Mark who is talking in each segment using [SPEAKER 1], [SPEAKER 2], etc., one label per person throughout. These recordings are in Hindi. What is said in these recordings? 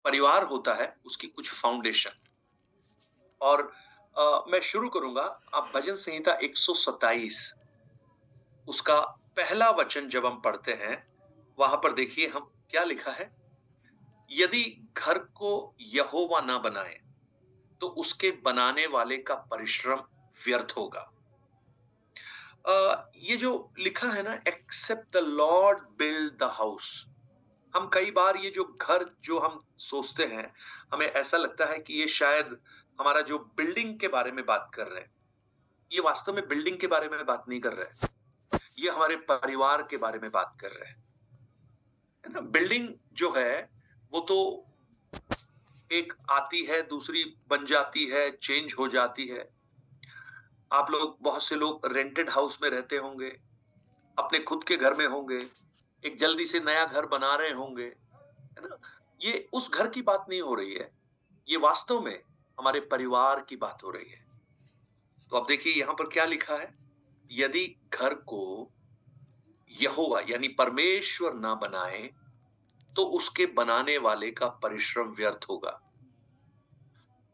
[SPEAKER 1] परिवार होता है उसकी कुछ फाउंडेशन। और मैं शुरू करूंगा। आप भजन संहिता 127 उसका पहला वचन जब हम पढ़ते हैं, वहां पर देखिए हम क्या लिखा है। यदि घर को यहोवा ना बनाए तो उसके बनाने वाले का परिश्रम व्यर्थ होगा। ये जो लिखा है ना, except the lord build the house. हम कई बार ये जो घर जो हम सोचते हैं, हमें ऐसा लगता है कि ये शायद हमारा जो बिल्डिंग के बारे में बात कर रहे हैं। ये वास्तव में बिल्डिंग के बारे में बात नहीं कर रहे हैं, ये हमारे परिवार के बारे में बात कर रहे हैं, है ना। बिल्डिंग जो है वो तो एक आती है, दूसरी बन जाती है, चेंज हो जाती है। आप लोग, बहुत से लोग रेंटेड हाउस में रहते होंगे, अपने खुद के घर में होंगे, एक जल्दी से नया घर बना रहे होंगे, है ना। ये उस घर की बात नहीं हो रही है, ये वास्तव में हमारे परिवार की बात हो रही है। तो अब देखिए यहां पर क्या लिखा है। यदि घर को यहोवा यानी परमेश्वर ना बनाए तो उसके बनाने वाले का परिश्रम व्यर्थ होगा।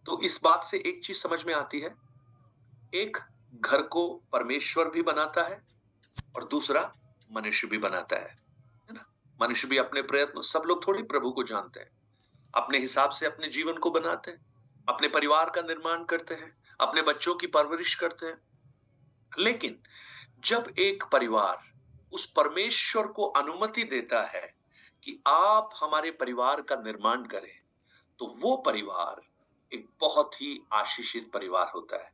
[SPEAKER 1] तो इस बात से एक चीज समझ में आती है, एक घर को परमेश्वर भी बनाता है और दूसरा मनुष्य भी बनाता है ना। मनुष्य भी अपने प्रयत्न, सब लोग थोड़ी प्रभु को जानते हैं, अपने हिसाब से अपने जीवन को बनाते हैं, अपने परिवार का निर्माण करते हैं, अपने बच्चों की परवरिश करते हैं। लेकिन जब एक परिवार उस परमेश्वर को अनुमति देता है कि आप हमारे परिवार का निर्माण करें, तो वो परिवार एक बहुत ही आशीषित परिवार होता है।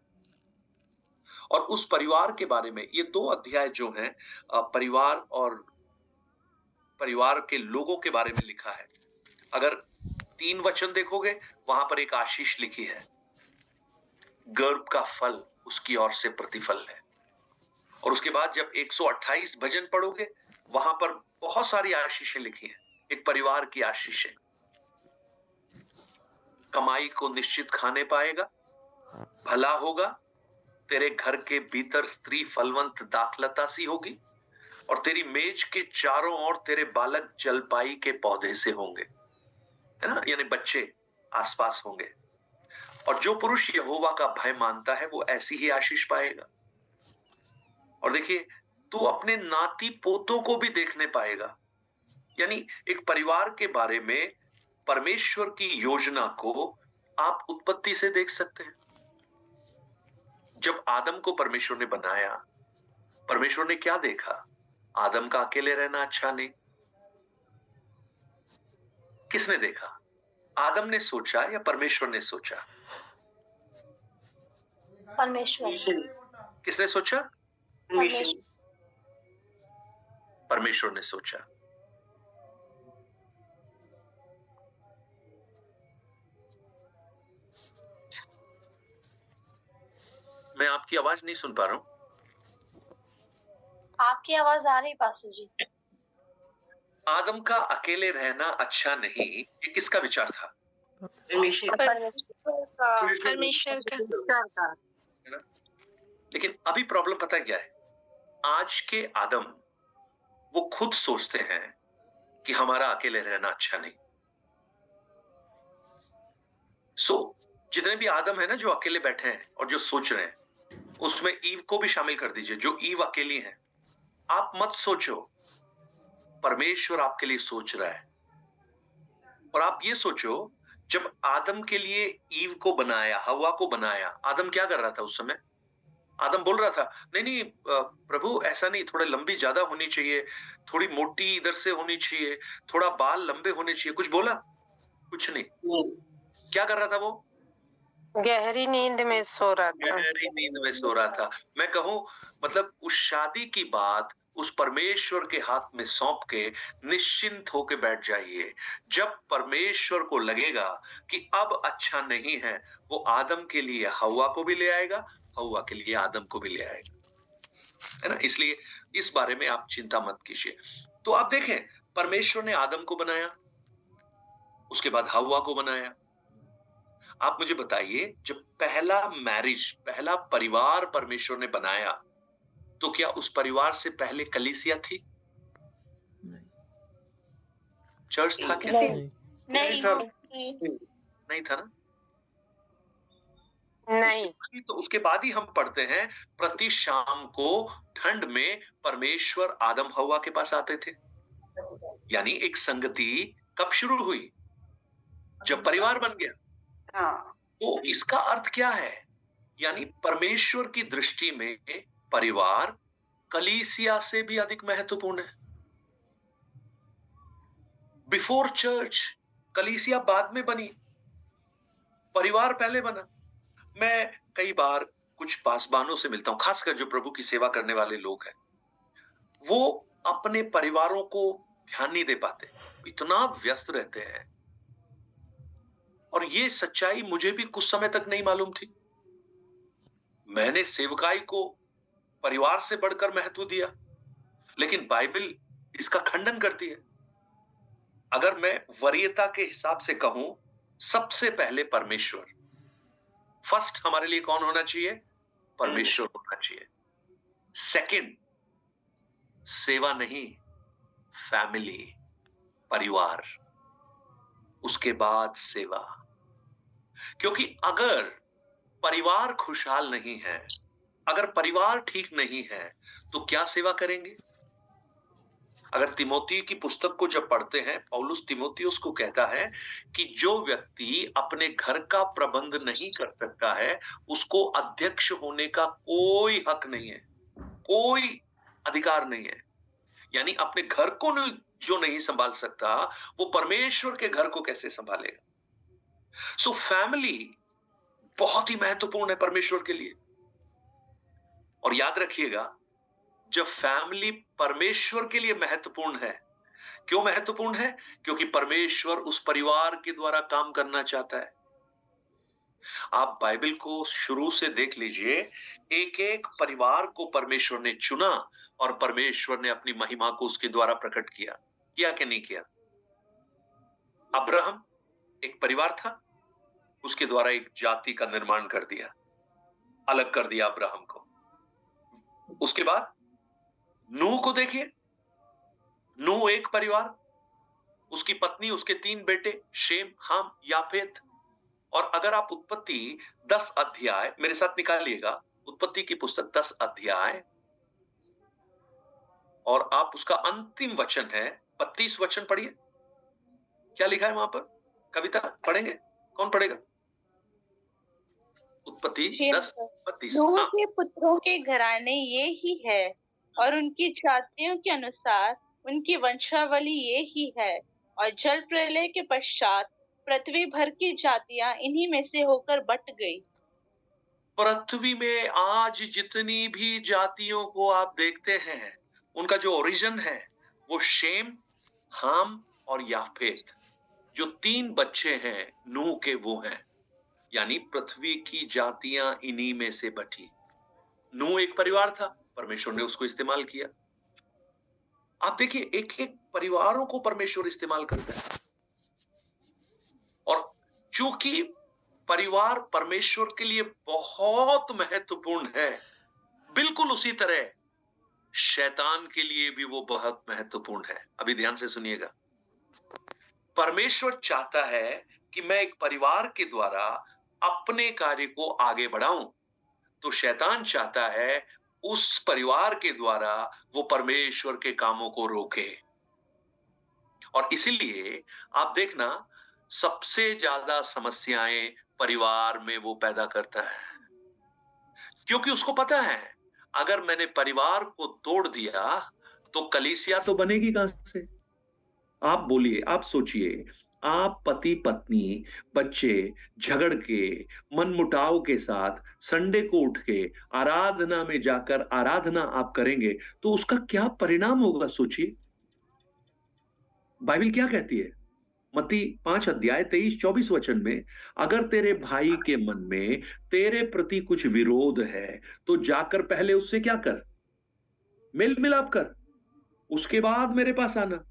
[SPEAKER 1] और उस परिवार के बारे में ये 2 अध्याय जो हैं, परिवार और परिवार के लोगों के बारे में लिखा है। अगर 3 वचन देखोगे, वहां पर एक आशीष लिखी है, गर्भ का फल उसकी ओर से प्रतिफल है। और उसके बाद जब 128 भजन पढ़ोगे, वहां पर बहुत सारी आशीषें लिखी हैं, एक परिवार की आशीष है। कमाई को निश्चित खाने पाएगा, भला होगा, तेरे घर के भीतर स्त्री फलवंत दाखलता सी होगी, और तेरी मेज के चारों ओर तेरे बालक जलपाई के पौधे से होंगे, है ना, यानी बच्चे आसपास होंगे। और जो पुरुष यहोवा का भय मानता है वो ऐसी ही आशीष पाएगा। और देखिए, तू अपने नाती पोतों को भी देखने पाएगा। यानी एक परिवार के बारे में परमेश्वर की योजना को आप उत्पत्ति से देख सकते हैं। जब आदम को परमेश्वर ने बनाया, परमेश्वर ने क्या देखा? आदम का अकेले रहना अच्छा नहीं। किसने देखा? आदम ने सोचा या परमेश्वर ने सोचा?
[SPEAKER 2] परमेश्वर।
[SPEAKER 1] किसने सोचा? परमेश्वर ने सोचा। मैं आपकी आवाज नहीं सुन पा रहा हूं।
[SPEAKER 2] आपकी आवाज आ रही पास्टर जी।
[SPEAKER 1] आदम का अकेले रहना अच्छा नहीं, ये किसका विचार था?
[SPEAKER 2] परमेश्वर का।
[SPEAKER 1] लेकिन अभी प्रॉब्लम पता है क्या है? आज के आदम वो खुद सोचते हैं कि हमारा अकेले रहना अच्छा नहीं। जितने भी आदम है ना जो अकेले बैठे हैं और जो सोच रहे हैं, उसमें ईव को भी शामिल कर दीजिए। जो ईव अकेली है, आप मत सोचो, परमेश्वर आपके लिए सोच रहा है। और आप ये सोचो, जब आदम के लिए ईव को बनाया, हवा को बनाया, आदम क्या कर रहा था उस समय? आदम बोल रहा था, नहीं नहीं प्रभु ऐसा नहीं, थोड़ा लंबी ज्यादा होनी चाहिए, थोड़ी मोटी इधर से होनी चाहिए, थोड़ा बाल लंबे होने चाहिए। कुछ बोला? कुछ नहीं। क्या कर रहा था वो?
[SPEAKER 3] गहरी नींद में सो रहा था।
[SPEAKER 1] गहरी नींद में सो रहा था। मैं कहूं, मतलब उस शादी की बात उस परमेश्वर के हाथ में सौंप के निश्चिंत होके बैठ जाइए। जब परमेश्वर को लगेगा कि अब अच्छा नहीं है, वो आदम के लिए हव्वा को भी ले आएगा, हव्वा के लिए आदम को भी ले आएगा, है ना। इसलिए इस बारे में आप चिंता मत कीजिए। तो आप देखें, परमेश्वर ने आदम को बनाया, उसके बाद हव्वा को बनाया। आप मुझे बताइए, जब पहला मैरिज, पहला परिवार परमेश्वर ने बनाया, तो क्या उस परिवार से पहले कलीसिया थी? चर्च था क्या?
[SPEAKER 2] नहीं सर,
[SPEAKER 1] नहीं था ना।
[SPEAKER 3] नहीं।
[SPEAKER 1] तो उसके बाद ही हम पढ़ते हैं प्रति शाम को ठंड में परमेश्वर आदम हवा के पास आते थे। यानी एक संगति कब शुरू हुई? जब परिवार बन गया।
[SPEAKER 3] हाँ।
[SPEAKER 1] तो इसका अर्थ क्या है? यानी परमेश्वर की दृष्टि में परिवार कलीसिया से भी अधिक महत्वपूर्ण है। बिफोर चर्च, कलीसिया बाद में बनी, परिवार पहले बना। मैं कई बार कुछ पासबानों से मिलता हूं, खासकर जो प्रभु की सेवा करने वाले लोग हैं, वो अपने परिवारों को ध्यान नहीं दे पाते, इतना व्यस्त रहते हैं। और ये सच्चाई मुझे भी कुछ समय तक नहीं मालूम थी। मैंने सेवकाई को परिवार से बढ़कर महत्व दिया, लेकिन बाइबल इसका खंडन करती है। अगर मैं वरीयता के हिसाब से कहूं, सबसे पहले परमेश्वर फर्स्ट हमारे लिए कौन होना चाहिए? परमेश्वर होना चाहिए। सेकंड सेवा नहीं, फैमिली, परिवार, उसके बाद सेवा। क्योंकि अगर परिवार खुशहाल नहीं है, अगर परिवार ठीक नहीं है, तो क्या सेवा करेंगे? अगर तिमोथी की पुस्तक को जब पढ़ते हैं, पौलुस तिमोथियुस को कहता है कि जो व्यक्ति अपने घर का प्रबंध नहीं कर सकता है, उसको अध्यक्ष होने का कोई हक नहीं है, कोई अधिकार नहीं है। यानी अपने घर को जो नहीं संभाल सकता, वो परमेश्वर के घर को कैसे संभालेगा? सो फैमिली बहुत ही महत्वपूर्ण है परमेश्वर के लिए। और याद रखिएगा, जब फैमिली परमेश्वर के लिए महत्वपूर्ण है, क्यों महत्वपूर्ण है? क्योंकि परमेश्वर उस परिवार के द्वारा काम करना चाहता है। आप बाइबल को शुरू से देख लीजिए, एक एक परिवार को परमेश्वर ने चुना और परमेश्वर ने अपनी महिमा को उसके द्वारा प्रकट किया कि नहीं किया? अब्राहम एक परिवार था, उसके द्वारा एक जाति का निर्माण कर दिया, अलग कर दिया अब्राहम को। उसके बाद नूह को देखिए, नूह एक परिवार, उसकी पत्नी, उसके 3 बेटे, शेम, हाम, याफेत। और अगर आप उत्पत्ति 10 अध्याय मेरे साथ निकालिएगा, उत्पत्ति की पुस्तक 10 अध्याय, और आप उसका अंतिम वचन है 32 वचन पढ़िए। क्या लिखा है वहां पर? कविता पढ़ेंगे? कौन पढ़ेगा? उत्पत्ति 10:32।
[SPEAKER 4] नूह के पुत्रों के घराने ये ही है, और उनकी जातियों के अनुसार उनकी वंशावली ये ही है। और जल प्रलय के पश्चात पृथ्वी भर की जातियां इन्हीं में से होकर बट गई।
[SPEAKER 1] पृथ्वी में आज जितनी भी जातियों को आप देखते हैं, उनका जो ओरिजिन है वो शेम, हाम और याफेत, जो 3 बच्चे हैं नूह के, वो हैं। यानी पृथ्वी की जातियां इन्हीं में से बटी। नूह एक परिवार था, परमेश्वर ने उसको इस्तेमाल किया। आप देखिए, एक एक परिवारों को परमेश्वर इस्तेमाल करता है। और चूंकि परिवार परमेश्वर के लिए बहुत महत्वपूर्ण है, बिल्कुल उसी तरह शैतान के लिए भी वो बहुत महत्वपूर्ण है। अभी ध्यान से सुनिएगा। परमेश्वर चाहता है कि मैं एक परिवार के द्वारा अपने कार्य को आगे बढ़ाऊं, तो शैतान चाहता है उस परिवार के द्वारा वो परमेश्वर के कामों को रोके। और इसीलिए आप देखना, सबसे ज्यादा समस्याएं परिवार में वो पैदा करता है, क्योंकि उसको पता है अगर मैंने परिवार को तोड़ दिया तो कलीसिया तो बनेगी कहां से? आप बोलिए, आप सोचिए, आप पति पत्नी बच्चे झगड़ के मनमुटाव के साथ संडे को उठ के आराधना में जाकर आराधना आप करेंगे तो उसका क्या परिणाम होगा? सोचिए, बाइबल क्या कहती है? मत्ती 5 अध्याय 23-24 वचन में, अगर तेरे भाई के मन में तेरे प्रति कुछ विरोध है तो जाकर पहले उससे क्या कर? मेल मिलाप कर, उसके बाद मेरे पास आना।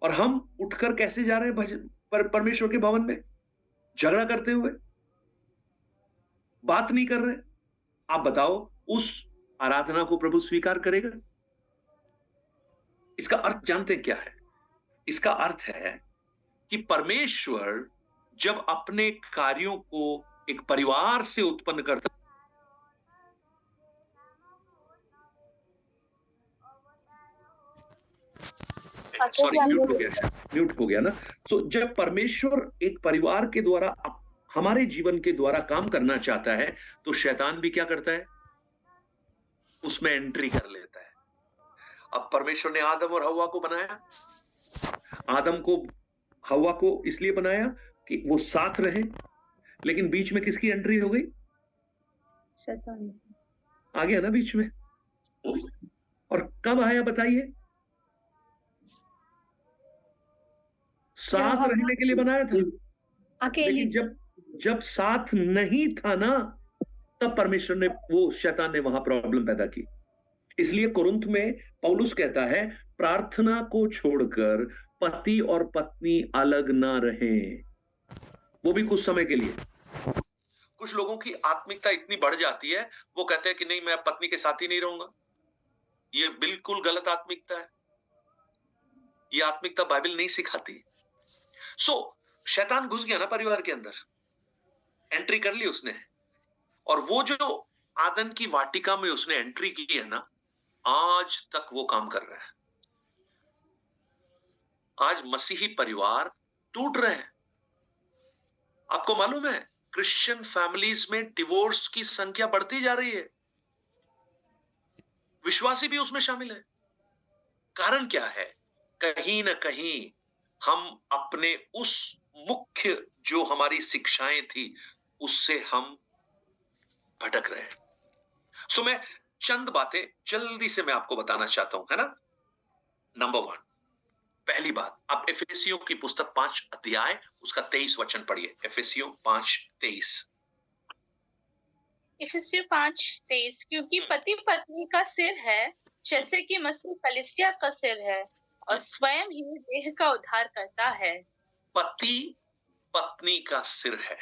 [SPEAKER 1] और हम उठकर कैसे जा रहे हैं परमेश्वर के भवन में? झगड़ा करते हुए, बात नहीं कर रहे। आप बताओ, उस आराधना को प्रभु स्वीकार करेगा? इसका अर्थ जानते क्या है? इसका अर्थ है कि परमेश्वर जब अपने कार्यों को एक परिवार से उत्पन्न करता, सॉरी म्यूट हो गया ना। सो जब परमेश्वर एक परिवार के द्वारा हमारे जीवन के द्वारा काम करना चाहता है, तो शैतान भी क्या करता है, उसमें एंट्री कर लेता है। अब परमेश्वर ने आदम और हव्वा को बनाया, आदम को हव्वा को इसलिए बनाया कि वो साथ रहे, लेकिन बीच में किसकी एंट्री हो गई,
[SPEAKER 4] शैतान
[SPEAKER 1] आ गया ना बीच में। और कब आया बताइए, साथ रहने के लिए बनाया था, लेकिन जब साथ नहीं था ना, तब परमेश्वर ने, वो शैतान ने वहां प्रॉब्लम पैदा की। इसलिए कुरिन्थ में पौलुस कहता है, प्रार्थना को छोड़कर पति और पत्नी अलग ना रहें, वो भी कुछ समय के लिए। कुछ लोगों की आत्मिकता इतनी बढ़ जाती है, वो कहते हैं कि नहीं, मैं पत्नी के साथ ही नहीं रहूंगा। ये बिल्कुल गलत आत्मिकता है, ये आत्मिकता बाइबल नहीं सिखाती। शैतान घुस गया ना परिवार के अंदर, एंट्री कर ली उसने, और वो जो आदन की वाटिका में उसने एंट्री की है ना, आज तक वो काम कर रहा है। आज मसीही परिवार टूट रहे हैं। आपको मालूम है, क्रिश्चियन फैमिलीज में डिवोर्स की संख्या बढ़ती जा रही है, विश्वासी भी उसमें शामिल है। कारण क्या है? कहीं ना कहीं हम अपने उस मुख्य जो हमारी शिक्षाएं थी, उससे हम भटक रहे हैं। मैं चंद बातें जल्दी से मैं आपको बताना चाहता हूं, है ना। नंबर 1, पहली बात, आप एफेसियों की पुस्तक 5 अध्याय उसका 23 वचन पढ़िए। एफेसियों 5:23।
[SPEAKER 4] इफिसियों 5:23, क्योंकि पति पत्नी का सिर है, जैसे कि मसीह कलीसिया का सिर है और स्वयं ही देह का उद्धार करता है।
[SPEAKER 1] पति पत्नी का सिर है।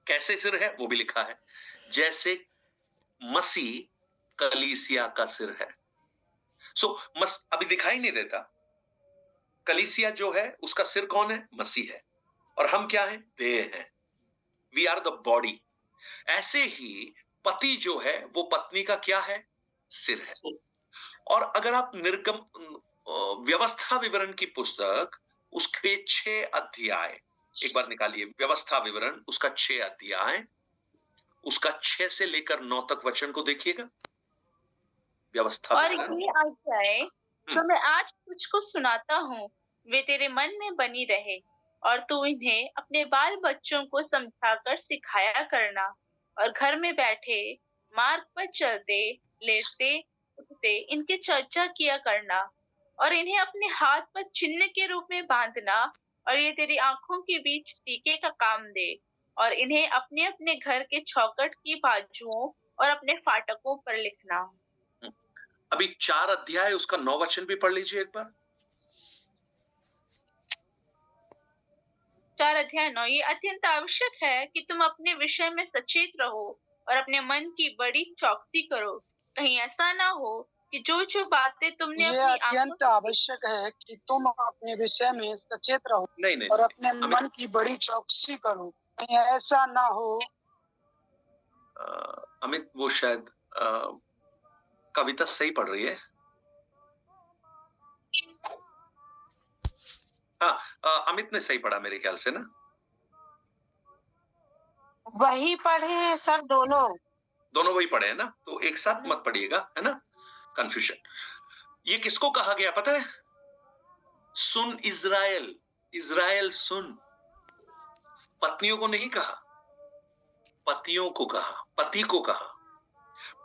[SPEAKER 1] कैसे सिर है वो भी लिखा है, जैसे मसीह कलीसिया का सिर है। अभी दिखाई नहीं देता, कलीसिया जो है उसका सिर कौन है? मसीह है, और हम क्या है? देह हैं। We are the body. ऐसे ही पति जो है वो पत्नी का क्या है? सिर है। और अगर आप व्यवस्था विवरण की पुस्तक उसके 6 अध्याय एक बार निकालिए, व्यवस्था विवरण उसका 6 अध्याय उसका 6 से लेकर 9 तक वचन को देखिएगा। व्यवस्था
[SPEAKER 4] और
[SPEAKER 1] विवरण।
[SPEAKER 4] ये आज्ञाएं जो मैं आज तुझको सुनाता हूँ, वे तेरे मन में बनी रहे, और तू इन्हें अपने बाल बच्चों को समझाकर सिखाया करना, और घर में बैठे, मार्ग पर चलते, लेटते उठते इनकी चर्चा किया करना, और इन्हें अपने हाथ पर चिन्ह के रूप में बांधना, और ये तेरी आंखों के बीच टीके का काम दे, और इन्हें अपने अपने घर के चौखट की बाजुओं और अपने फाटकों पर लिखना।
[SPEAKER 1] अभी 4 अध्याय उसका 9 वचन भी पढ़ लीजिए एक बार।
[SPEAKER 4] 4 अध्याय 9, ये अत्यंत आवश्यक है कि तुम अपने विषय में सचेत रहो और अपने मन की बड़ी चौकसी करो, कहीं ऐसा ना हो कि जो बातें तुमने
[SPEAKER 5] ये अत्यंत आवश्यक है कि तुम अपने विषय में सचेत रहो
[SPEAKER 1] नहीं,
[SPEAKER 5] और अपने मन की बड़ी चौकसी करो, कहीं ऐसा ना हो।
[SPEAKER 1] अमित, वो शायद कविता सही पढ़ रही है। हाँ, अमित ने सही पढ़ा मेरे ख्याल से ना।
[SPEAKER 3] वही पढ़े हैं सर, दोनों
[SPEAKER 1] वही पढ़े हैं ना, तो एक साथ मत पढ़िएगा, है ना, कंफ्यूजन। ये किसको कहा गया पता है? सुन इज़राइल, इज़राइल सुन। पत्नियों को नहीं कहा, पतियों को कहा, पति को कहा,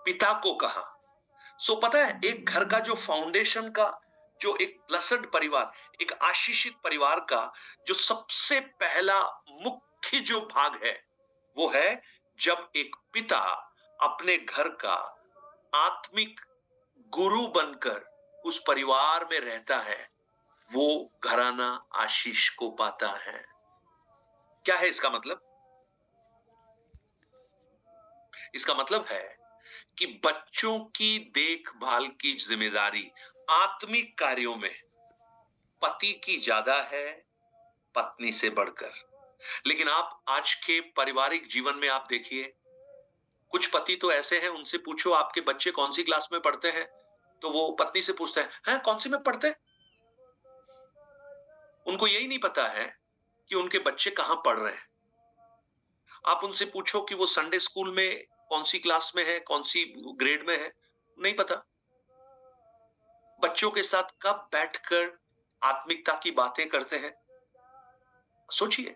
[SPEAKER 1] पिता को कहा। पता है, एक घर का जो फाउंडेशन का, जो एक ब्लेस्ड परिवार, एक आशीषित परिवार का जो सबसे पहला मुख्य जो भाग है, वो है जब एक पिता अपने घर का आत्मिक गुरु बनकर उस परिवार में रहता है, वो घराना आशीष को पाता है। क्या है इसका मतलब? इसका मतलब है कि बच्चों की देखभाल की जिम्मेदारी आत्मिक कार्यों में पति की ज्यादा है पत्नी से बढ़कर। लेकिन आप आज के पारिवारिक जीवन में आप देखिए, कुछ पति तो ऐसे हैं, उनसे पूछो आपके बच्चे कौन सी क्लास में पढ़ते हैं, तो वो पत्नी से पूछते हैं कौन सी में पढ़ते हैं? उनको यही नहीं पता है कि उनके बच्चे कहां पढ़ रहे हैं। आप उनसे पूछो कि वो संडे स्कूल में कौन सी क्लास में है, कौन सी ग्रेड में है, नहीं पता। बच्चों के साथ कब बैठकर आत्मिकता की बातें करते हैं। सोचिए,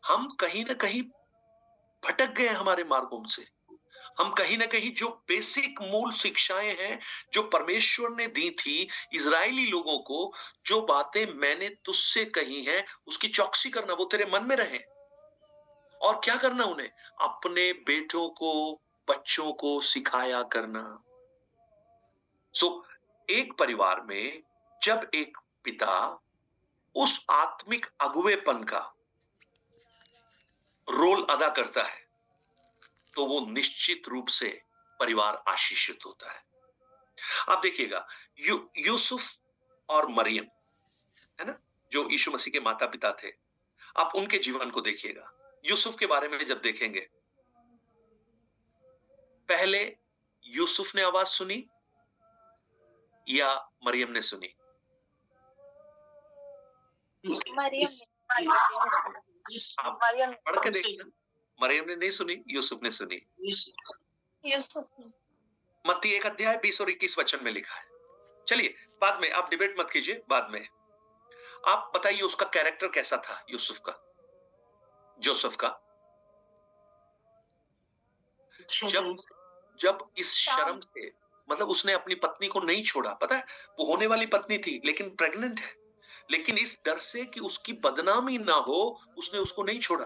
[SPEAKER 1] हम कहीं ना कहीं भटक गए हमारे मार्गों से। हम कहीं ना कहीं जो बेसिक मूल शिक्षाएं हैं जो परमेश्वर ने दी थी इजरायली लोगों को, जो बातें मैंने तुझसे कही हैं उसकी चौकसी करना, वो तेरे मन में रहे। और क्या करना उन्हें? अपने बेटों को, बच्चों को सिखाया करना। एक परिवार में जब एक पिता उस आत्मिक अगुवेपन का रोल अदा करता है तो वो निश्चित रूप से परिवार आशीषित होता है। आप देखिएगा, यूसुफ और मरियम, है ना, जो यीशु मसीह के माता पिता थे, आप उनके जीवन को देखिएगा। यूसुफ के बारे में जब देखेंगे, पहले यूसुफ ने आवाज सुनी या मरियम ने सुनी?
[SPEAKER 4] मरियम
[SPEAKER 1] आप पढ़ के देखना, मरियम ने नहीं सुनी, यूसुफ ने सुनी।
[SPEAKER 2] यूसुफ ने।
[SPEAKER 1] मत्ती 1 अध्याय 20 और 21 वचन में लिखा है। चलिए, बाद में आप डिबेट मत कीजिए, बाद में आप बताइए उसका कैरेक्टर कैसा था, यूसुफ का, जोसेफ का। जब इस शर्म से, मतलब उसने अपनी पत्नी को नहीं छोड़ा, पता है वो होने वाली पत्नी थी लेकिन प्रेग्नेंट है, लेकिन इस डर से कि उसकी बदनामी ना हो उसने उसको नहीं छोड़ा।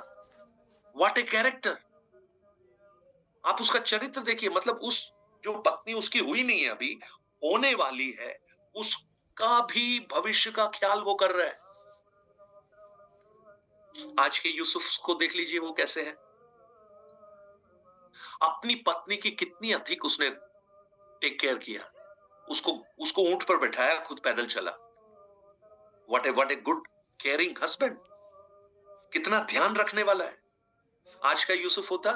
[SPEAKER 1] What a character! आप उसका चरित्र देखिए, मतलब उस जो पत्नी उसकी हुई नहीं है, अभी होने वाली है, उसका भी भविष्य का ख्याल वो कर रहा है। आज के यूसुफ को देख लीजिए, वो कैसे है। अपनी पत्नी की कितनी अधिक उसने टेक केयर किया, उसको ऊंट पर बैठाया, खुद पैदल चला। What a good caring husband! कितना ध्यान रखने वाला है। आज का यूसुफ होता,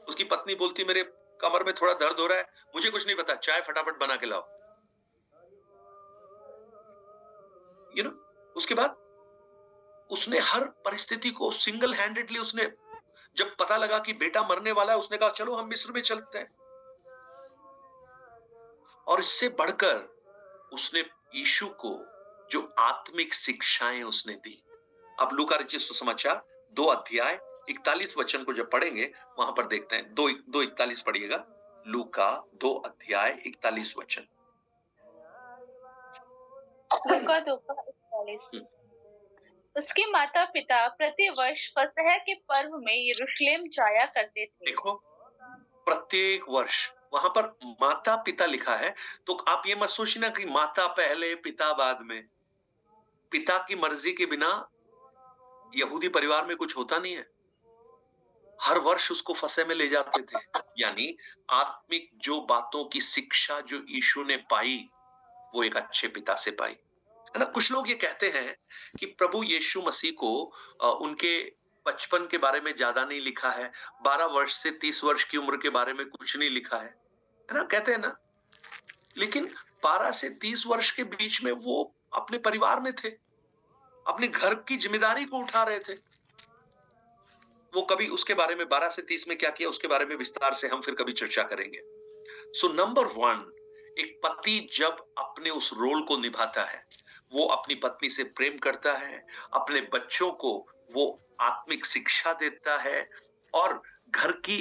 [SPEAKER 1] उसकी पत्नी बोलती मेरे कमर में थोड़ा दर्द हो रहा है, मुझे कुछ नहीं पता, चाय फटाफट बना के लाओ। उसके बाद उसने हर परिस्थिति को सिंगल हैंडेडली, उसने जब पता लगा कि बेटा मरने वाला है, उसने कहा चलो हम मिस्र में चलते हैं। और इससे बढ़कर उसने यीशु को जो आत्मिक शिक्षाएं उसने दी। अब लूका रचित सुसमाचार 2 अध्याय 41 वचन को जब पढ़ेंगे वहां पर देखते हैं। 2:41 पढ़िएगा, लूका 2 अध्याय 41 वचन।
[SPEAKER 4] लूका 2:41। उसके माता पिता प्रति वर्ष फसह के पर्व में यरूशलेम जाया करते थे।
[SPEAKER 1] देखो, प्रत्येक वर्ष वहां पर माता पिता लिखा है, तो आप ये मत सोचना कि माता पहले पिता बाद में। पिता की मर्जी के बिना यहूदी परिवार में कुछ होता नहीं है। हर वर्ष उसको फसह में ले जाते थे। यानी आत्मिक जो बातों की शिक्षा जो यीशु ने पाई, वो एक अच्छे पिता से पाई, है ना। कुछ लोग ये कहते हैं कि प्रभु यीशु मसीह को उनके बचपन के बारे में ज्यादा नहीं लिखा है, 12 वर्ष से 30 वर्ष की उम्र के बारे में कुछ नहीं लिखा है ना, कहते हैं ना। लेकिन 12 से 30 वर्ष के बीच में वो अपने परिवार में थे, अपने घर की जिम्मेदारी को उठा रहे थे। वो कभी उसके बारे में 12 से 30 में क्या किया उसके बारे में विस्तार से हम फिर कभी चर्चा करेंगे। नंबर 1, एक पति जब अपने उस रोल को निभाता है, वो अपनी पत्नी से प्रेम करता है, अपने बच्चों को वो आत्मिक शिक्षा देता है और घर की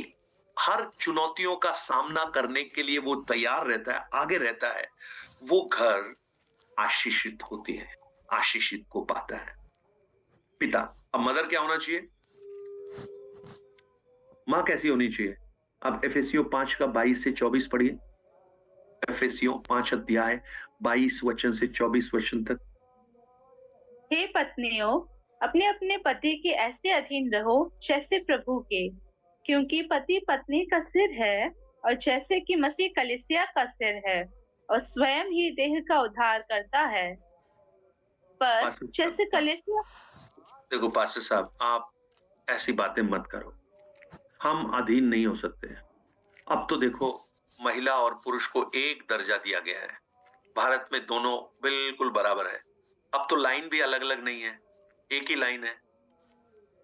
[SPEAKER 1] हर चुनौतियों का सामना करने के लिए वो तैयार रहता है, आगे रहता है, वो घर आशीषित होती है, आशीषित को पाता है। पिता, अब मदर क्या होना चाहिए? मां कैसी होनी चाहिए? अब एफेसियों 5 का 22 से 24 पढ़िए। एफेसियों 5 अध्याय 22 वचन से 24 वचन तक।
[SPEAKER 4] हे पत्नियों, अपने अपने पति के ऐसे अधीन रहो जैसे प्रभु के, क्योंकि पति पत्नी का सिर है, और जैसे कि मसीह कलीसिया का सिर है और स्वयं ही देह का उद्धार करता है। पर जैसे कलीसिया
[SPEAKER 1] देखो पास्टर साहब, आप ऐसी बातें मत करो। हम अधीन नहीं हो सकते। अब तो देखो, महिला और पुरुष को एक दर्जा दिया गया है। भारत में दोनों बिल्कुल बराबर है। अब तो लाइन भी अलग अलग नहीं है, एक ही लाइन है,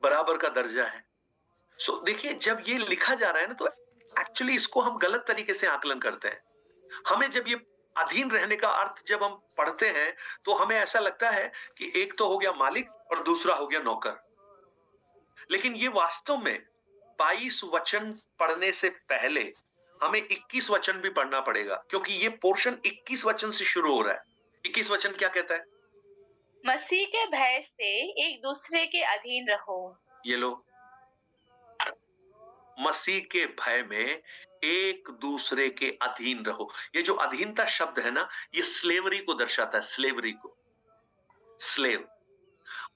[SPEAKER 1] बराबर का दर्जा है। सो देखिए, जब ये लिखा जा रहा है ना, तो एक्चुअली इसको हम गलत तरीके से आकलन करते हैं। हमें जब ये अधीन रहने का अर्थ जब हम पढ़ते हैं, तो हमें ऐसा लगता है कि एक तो हो गया मालिक और दूसरा हो गया नौकर। लेकिन ये वास्तव में 22 वचन पढ़ने से पहले हमें 21 वचन भी पढ़ना पड़ेगा, क्योंकि ये पोर्शन 21 वचन से शुरू हो रहा है। 21 वचन क्या कहता है?
[SPEAKER 4] मसीह के भय से एक दूसरे के अधीन रहो।
[SPEAKER 1] ये लो, मसीह के भय में एक दूसरे के अधीन रहो। ये जो अधीनता शब्द है ना, ये स्लेवरी को दर्शाता है, स्लेवरी को, स्लेव।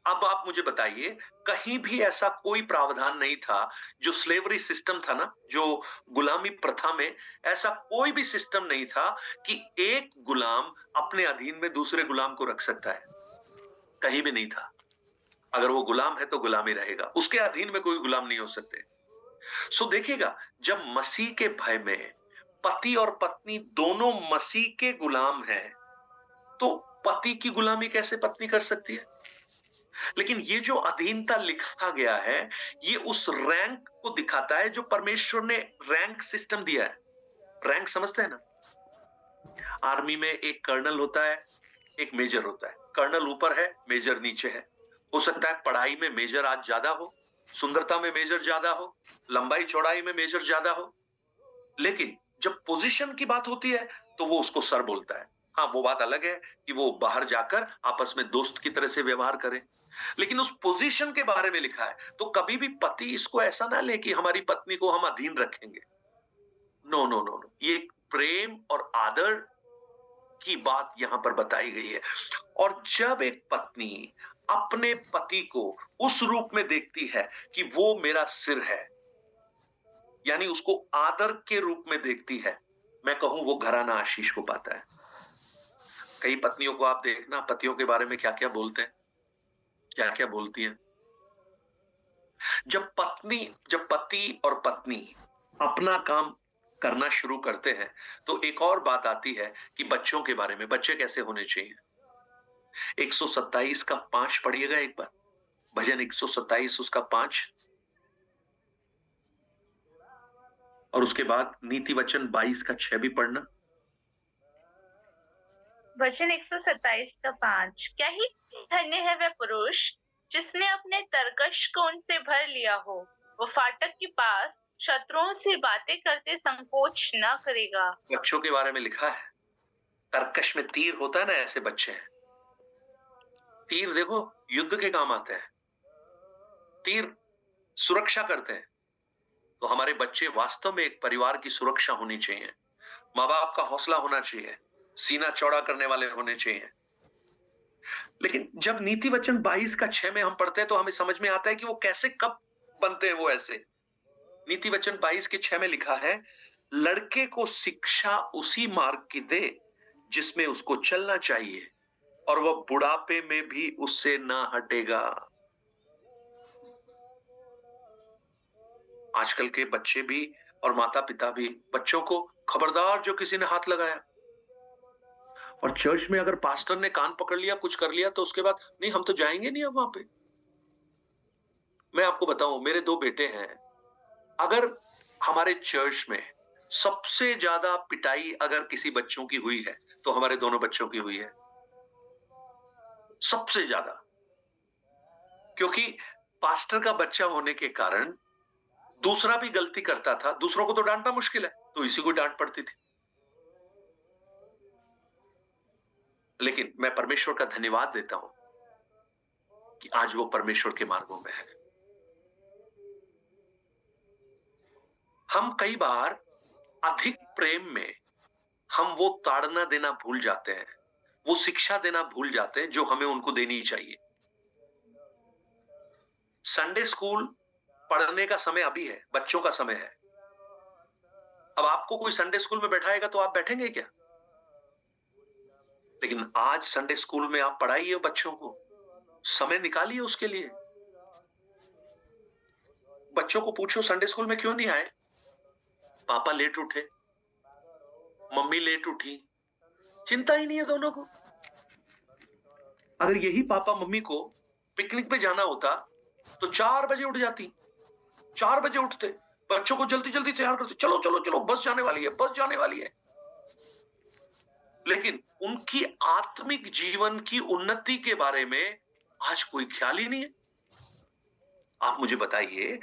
[SPEAKER 1] अब आप मुझे बताइए, कहीं भी ऐसा कोई प्रावधान नहीं था, जो स्लेवरी सिस्टम था ना, जो गुलामी प्रथा में, ऐसा कोई भी सिस्टम नहीं था कि एक गुलाम अपने अधीन में दूसरे गुलाम को रख सकता है। कहीं भी नहीं था। अगर वो गुलाम है तो गुलामी रहेगा, उसके अधीन में कोई गुलाम नहीं हो सकते। सो देखिएगा, जब मसीह के भय में पति और पत्नी दोनों मसीह के गुलाम हैं, तो पति की गुलामी कैसे पत्नी कर सकती है? लेकिन ये जो अधीनता लिखा गया है, ये उस रैंक को दिखाता है जो परमेश्वर ने रैंक सिस्टम दिया है। रैंक समझते हैं ना? आर्मी में एक कर्नल होता है, एक मेजर होता है। कर्नल ऊपर है, मेजर नीचे है। हो सकता है पढ़ाई में मेजर आज ज्यादा हो, सुंदरता में मेजर ज्यादा हो, लंबाई चौड़ाई में मेजर ज्यादा हो, लेकिन जब पोजीशन की बात होती है तो वो उसको सर बोलता है। हाँ, वो बात अलग है कि वो बाहर जाकर आपस में दोस्त की तरह से व्यवहार करें, लेकिन उस पोजीशन के बारे में लिखा है। तो कभी भी पति इसको ऐसा ना ले कि हमारी पत्नी को हम अधीन रखेंगे। नो नो नो नो, ये प्रेम और आदर की बात यहां पर बताई गई है। और जब एक पत्नी अपने पति को उस रूप में देखती है कि वो मेरा सिर है, यानी उसको आदर के रूप में देखती है, मैं कहूं वो घराना आशीष को पाता है। कई पत्नियों को आप देखना, पतियों के बारे में क्या क्या बोलते हैं, क्या क्या बोलती हैं। जब पति और पत्नी अपना काम करना शुरू करते हैं, तो एक और बात आती है कि बच्चों के बारे में, बच्चे कैसे होने चाहिए। 127 का 5 पढ़िएगा एक बार, भजन 127 उसका 5, और उसके बाद नीति वचन 22 का 6 भी पढ़ना।
[SPEAKER 4] भजन 127 का 5, क्या ही धन्य है वह पुरुष जिसने अपने तरकश को उनसे भर लिया हो। वो फाटक के पास शत्रुओं से बातें करते संकोच न करेगा।
[SPEAKER 1] बच्चों के बारे में लिखा है, तरकश में तीर होता है ना, ऐसे बच्चे हैं। तीर देखो युद्ध के काम आते हैं, तीर सुरक्षा करते हैं। तो हमारे बच्चे वास्तव में एक परिवार की सुरक्षा होनी चाहिए, माँ बाप का हौसला होना चाहिए, सीना चौड़ा करने वाले होने चाहिए। लेकिन जब नीति वचन 22 का 6 में हम पढ़ते हैं, तो हमें समझ में आता है कि वो कैसे, कब बनते हैं वो ऐसे। नीति वचन 22 के 6 में लिखा है, लड़के को शिक्षा उसी मार्ग की दे जिसमें उसको चलना चाहिए, और वह बुढ़ापे में भी उससे ना हटेगा। आजकल के बच्चे भी और माता पिता भी बच्चों को, खबरदार जो किसी ने हाथ लगाया, और चर्च में अगर पास्टर ने कान पकड़ लिया, कुछ कर लिया, तो उसके बाद नहीं, हम तो जाएंगे नहीं अब वहां पे। मैं आपको बताऊं, मेरे 2 बेटे हैं। अगर हमारे चर्च में सबसे ज्यादा पिटाई अगर किसी बच्चों की हुई है, तो हमारे दोनों बच्चों की हुई है, सबसे ज्यादा। क्योंकि पास्टर का बच्चा होने के कारण दूसरा भी गलती करता था, दूसरों को तो डांटना मुश्किल है, तो इसी को डांट पड़ती थी। लेकिन मैं परमेश्वर का धन्यवाद देता हूं कि आज वो परमेश्वर के मार्गों में है। हम कई बार अधिक प्रेम में हम वो ताड़ना देना भूल जाते हैं, वो शिक्षा देना भूल जाते हैं जो हमें उनको देनी चाहिए। संडे स्कूल पढ़ने का समय अभी है, बच्चों का समय है। अब आपको कोई संडे स्कूल में बैठाएगा तो आप बैठेंगे क्या? लेकिन आज संडे स्कूल में आप पढ़ाइए बच्चों को, समय निकालिए उसके लिए। बच्चों को पूछो संडे स्कूल में क्यों नहीं आए? पापा लेट उठे, मम्मी लेट उठी, चिंता ही नहीं है दोनों को। अगर यही पापा मम्मी को पिकनिक पे जाना होता तो 4 बजे उठ जाती, 4 बजे उठते, बच्चों को जल्दी जल्दी तैयार करते, चलो चलो चलो बस जाने वाली है, बस जाने वाली है। लेकिन उनकी आत्मिक जीवन की उन्नति के बारे में आज कोई ख्याल ही नहीं है। आप मुझे बताइए,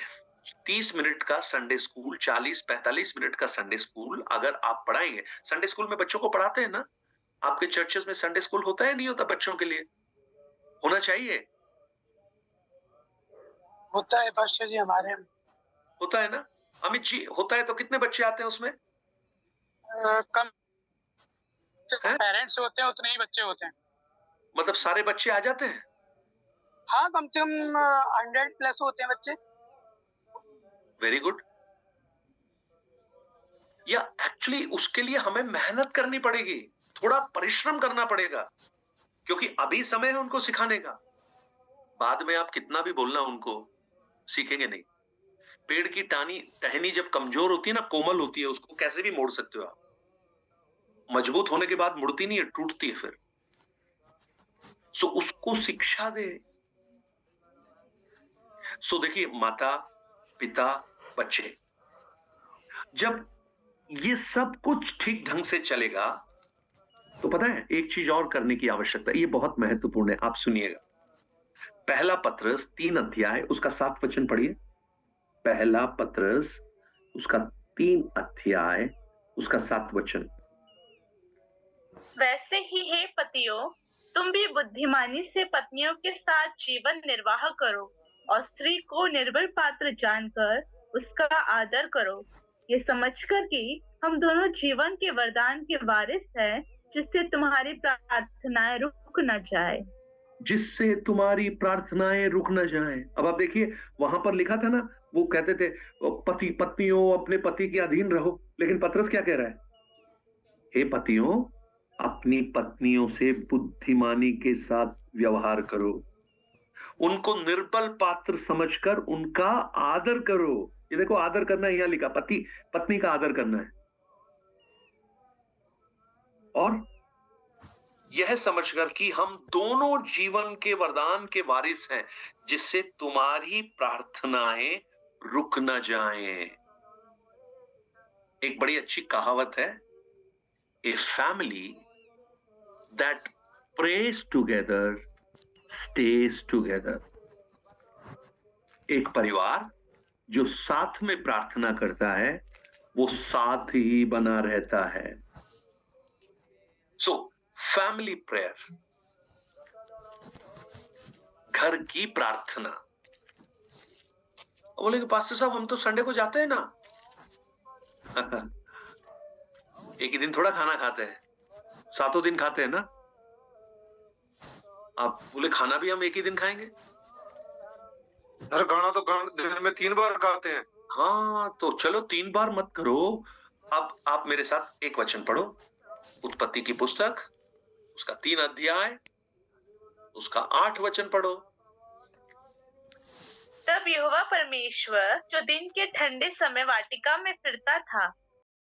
[SPEAKER 1] 30 मिनट का संडे स्कूल, 40-45 मिनट का संडे स्कूल अगर आप पढ़ाएंगे, संडे स्कूल में बच्चों को पढ़ाते हैं ना? आपके चर्चेस में संडे स्कूल होता है नहीं होता बच्चों के लिए? होना चाहिए।
[SPEAKER 5] होता है पास्टर जी हमारे यहाँ।
[SPEAKER 1] होता है ना अमित जी? होता है तो कितने बच्चे आते हैं उसमें?
[SPEAKER 5] कम
[SPEAKER 1] हैं?
[SPEAKER 5] पेरेंट्स होते हैं उतने ही बच्चे होते हैं।
[SPEAKER 1] मतलब सारे बच्चे आ जाते हैं?
[SPEAKER 5] हाँ, कम से कम 100 प्लस होते हैं बच्चे।
[SPEAKER 1] Very good. या एक्चुअली उसके लिए हमें मेहनत करनी पड़ेगी, थोड़ा परिश्रम करना पड़ेगा, क्योंकि अभी समय है उनको सिखाने का। बाद में आप कितना भी बोलना उनको, सीखेंगे नहीं। पेड़ की टहनी जब कमजोर होती है ना, कोमल होती है, उसको कैसे भी मोड़ सकते हो आप। मजबूत होने के बाद मुड़ती नहीं है, टूटती है फिर। सो उसको शिक्षा दे। सो देखिए, माता पिता बच्चे, जब ये सब कुछ ठीक ढंग से चलेगा तो पता है एक चीज और करने की आवश्यकता है, ये बहुत महत्वपूर्ण है, आप सुनिएगा। पहला पत्रस 3 अध्याय उसका 7 वचन पढ़िए। पहला पत्रस उसका 3 अध्याय उसका 7 वचन।
[SPEAKER 4] वैसे ही हे पतियों, तुम भी बुद्धिमानी से पत्नियों के साथ जीवन निर्वाह करो और स्त्री को निर्बल पात्र जानकर उसका आदर करो, ये समझकर कि हम दोनों जीवन के वरदान के वारिस हैं, जिससे तुम्हारी प्रार्थनाएं रुक न जाए।
[SPEAKER 1] जिससे तुम्हारी प्रार्थनाएं रुक न जाएं। अब आप देखिए, वहां पर लिखा था ना, वो कहते थे पति पत्नियों अपने पति के अधीन रहो, लेकिन पत्रस क्या कह रहा है? हे पतियों, अपनी पत्नियों से बुद्धिमानी के साथ व्यवहार करो, उनको निर्बल पात्र समझकर उनका आदर करो। ये देखो, आदर करना यहां लिखा, पति पत्नी का आदर करना है। और यह समझकर कि हम दोनों जीवन के वरदान के वारिस हैं, जिससे तुम्हारी प्रार्थनाएं रुक न जाएं। एक बड़ी अच्छी कहावत है, a family that praise together stage together. एक परिवार जो साथ में प्रार्थना करता है वो साथ ही बना रहता है। सो फैमिली प्रेयर, घर की प्रार्थना। बोले कि पास्टर साहब हम तो संडे को जाते हैं ना। एक ही दिन थोड़ा खाना खाते हैं, 7 दिन खाते हैं ना। आप बोले खाना भी हम एक ही दिन खाएंगे?
[SPEAKER 6] अरे खाना तो दिन में 3 बार खाते हैं।
[SPEAKER 1] हाँ, तो चलो 3 बार मत करो। अब आप मेरे साथ एक वचन पढ़ो, उत्पत्ति की पुस्तक उसका 3 अध्याय उसका 8 वचन पढ़ो।
[SPEAKER 4] तब यहोवा परमेश्वर जो दिन के ठंडे समय वाटिका में फिरता था,